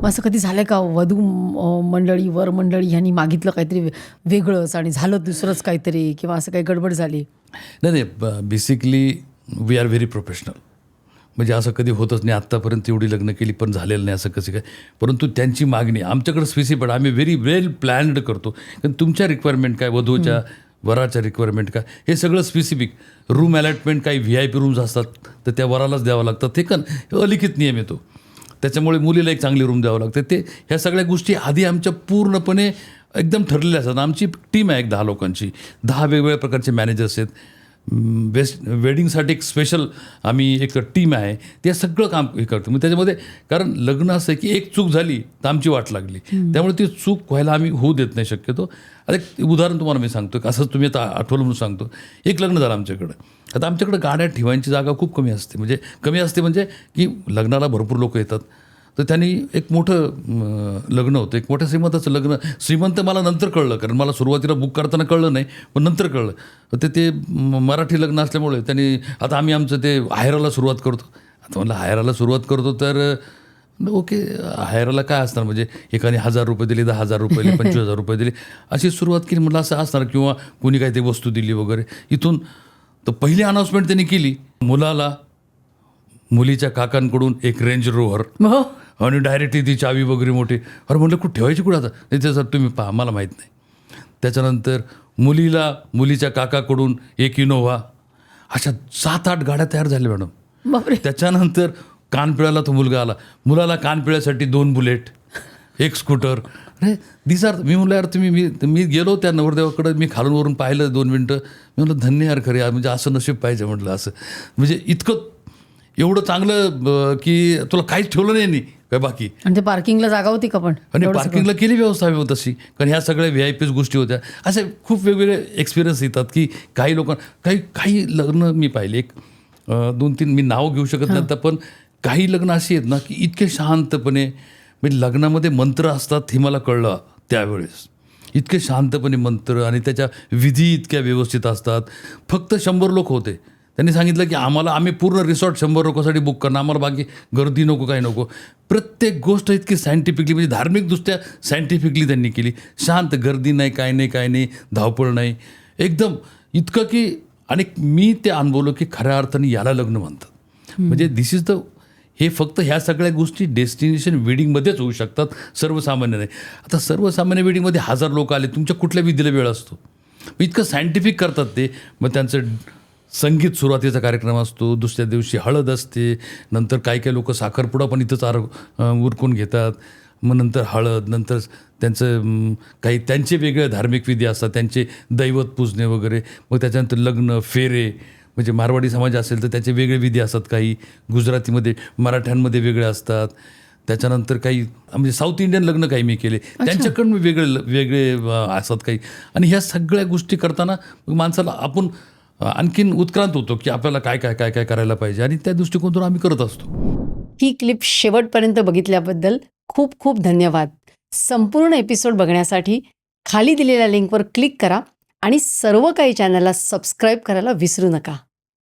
मग असं कधी झालं का वधू मंडळी वर मंडळी ह्यांनी मागितलं काहीतरी वेगळंच आणि झालं दुसरंच काहीतरी किंवा असं काही गडबड झाली? नाही basically we are very professional. म्हणजे असं कधी होतच नाही आत्तापर्यंत. एवढी लग्न केली पण झालेलं नाही असं कसं काय. परंतु त्यांची मागणी आमच्याकडे स्पेसिफिक, आम्ही व्हेरी वेल प्लॅन्ड करतो. कारण तुमच्या रिक्वायरमेंट काय, वधूच्या वराच्या रिक्वायरमेंट काय, हे सगळं स्पेसिफिक. रूम अलॉटमेंट काही VIP रूम्स असतात तर त्या वरालाच द्यावं लागतं. ते पण अलिखित नियम येतो. त्याच्यामुळे मुलीला एक चांगली रूम द्यावं लागतं. ते ह्या सगळ्या गोष्टी आधी आमच्या पूर्णपणे एकदम ठरलेल्या असतात. आमची टीम आहे एक 10 लोकांची, 10 वेगवेगळ्या प्रकारचे मॅनेजर्स आहेत. वेडिंगसाठी एक स्पेशल आम्ही एक टीम आहे, ते सगळं काम हे करतो. मग त्याच्यामध्ये कारण लग्न असं आहे की एक चूक झाली तर आमची वाट लागली. त्यामुळे ती चूक व्हायला आम्ही होऊ देत नाही शक्यतो. आता एक उदाहरण तुम्हाला मी सांगतो, असंच तुम्ही आता आठवलं म्हणून सांगतो. एक लग्न झालं आमच्याकडं. आता आमच्याकडं गाड्या ठेवायची जागा खूप कमी असते. म्हणजे की लग्नाला भरपूर लोक येतात. तर त्यांनी एक मोठं लग्न होतं, एक मोठ्या श्रीमंताचं लग्न. श्रीमंत मला नंतर कळलं, कारण मला सुरुवातीला बुक करताना कळलं नाही, पण नंतर कळलं. ते मराठी लग्न असल्यामुळे त्यांनी आता आम्ही आमचं ते हायराला सुरुवात करतो. आता म्हणलं हायराला सुरुवात करतो तर ओके, हायराला काय असणार, म्हणजे एकाने ₹1000 दिले, ₹10,000 दिले, ₹25,000 दिले, अशी सुरुवात केली. म्हटलं असं असणार, किंवा कोणी काही ते वस्तू दिली वगैरे. इथून तर पहिली अनाऊन्समेंट त्यांनी केली, मुलाला मुलीच्या काकांकडून एक रेंज रोव्हर आणि डायरेक्टली ती चावी वगैरे मोठी. अरे म्हटलं कुठं ठेवायची, कुठं आता नाही सर तुम्ही पहा, मला माहीत नाही. त्याच्यानंतर मुलीला मुलीच्या काकाकडून एक इनोव्हा. अशा 7-8 गाड्या तयार झाल्या मॅडम. त्याच्यानंतर कानपिळ्याला तो मुलगा आला, मुलाला कानपिळ्यासाठी 2 बुलेट, एक स्कूटर. अरे मी म्हणलं यार तुम्ही, मी गेलो त्या नवरदेवाकडं, मी खालून वरून पाहिलं 2 मिनटं. मी म्हणलं धन्य यार, खरे म्हणजे असं नशीब पाहिजे म्हटलं. असं म्हणजे इतकं एवढं चांगलं की तुला काहीच ठेवलं नाही काय बाकी. म्हणजे पार्किंगला जागा होती का पण? आणि पार्किंगला केली व्यवस्था हवी तशी, कारण ह्या सगळ्या VIP गोष्टी होत्या. असे खूप वेगवेगळे एक्सपिरियन्स येतात की काही काही लग्न मी पाहिले, एक 2-3 मी नाव घेऊ शकत नाही आता, पण काही लग्न अशी आहेत ना की इतके शांतपणे, म्हणजे लग्नामध्ये मंत्र असतात हे मला कळलं त्यावेळेस. इतके शांतपणे मंत्र आणि त्याच्या विधी इतक्या व्यवस्थित असतात. फक्त 100 लोक होते. त्यांनी सांगितलं की आम्ही पूर्ण रिसॉर्ट 100 लोकांसाठी बुक करणं, आम्हाला बाकी गर्दी नको, काही नको. प्रत्येक गोष्ट इतकी सायंटिफिकली, म्हणजे धार्मिकदृष्ट्या सायंटिफिकली त्यांनी केली. शांत, गर्दी नाही, काय नाही, धावपळ नाही, एकदम इतकं की. आणि मी ते अनुभवलं की खऱ्या अर्थाने याला लग्न म्हणतात. म्हणजे दिस इज हे फक्त ह्या सगळ्या गोष्टी डेस्टिनेशन वेडिंगमध्येच होऊ शकतात, सर्वसामान्य नाही. आता सर्वसामान्य वेडिंगमध्ये 1000 लोक आले, तुमच्या कुठल्या विधीला वेळ असतो. इतकं सायंटिफिक करतात ते. मग त्यांचं संगीत सुरुवातीचा कार्यक्रम असतो, दुसऱ्या दिवशी हळद असते, नंतर काही लोक साखरपुडा पण इथंच उरकून घेतात. मग नंतर हळद, नंतर त्यांचं काही त्यांचे वेगळे धार्मिक विधी असतात, त्यांचे दैवत पूजणे वगैरे. मग त्याच्यानंतर लग्न, फेरे, म्हणजे मारवाडी समाज असेल तर त्याचे वेगळे विधी असतात, काही गुजरातीमध्ये, मराठ्यांमध्ये वेगळे असतात. त्याच्यानंतर काही म्हणजे साऊथ इंडियन लग्न काही मी केले, त्यांच्याकडून वेगळे असतात काही. आणि ह्या सगळ्या गोष्टी करताना माणसाला आपण आणखीन उत्क्रांत होतो की आपल्याला काय करायला पाहिजे, आणि त्या दृष्टिकोनातून आम्ही करत असतो. ही क्लिप शेवटपर्यंत बघितल्याबद्दल खूप खूप धन्यवाद. संपूर्ण एपिसोड बघण्यासाठी खाली दिलेल्या लिंकवर क्लिक करा आणि सर्व काही चॅनलला सबस्क्राईब करायला विसरू नका.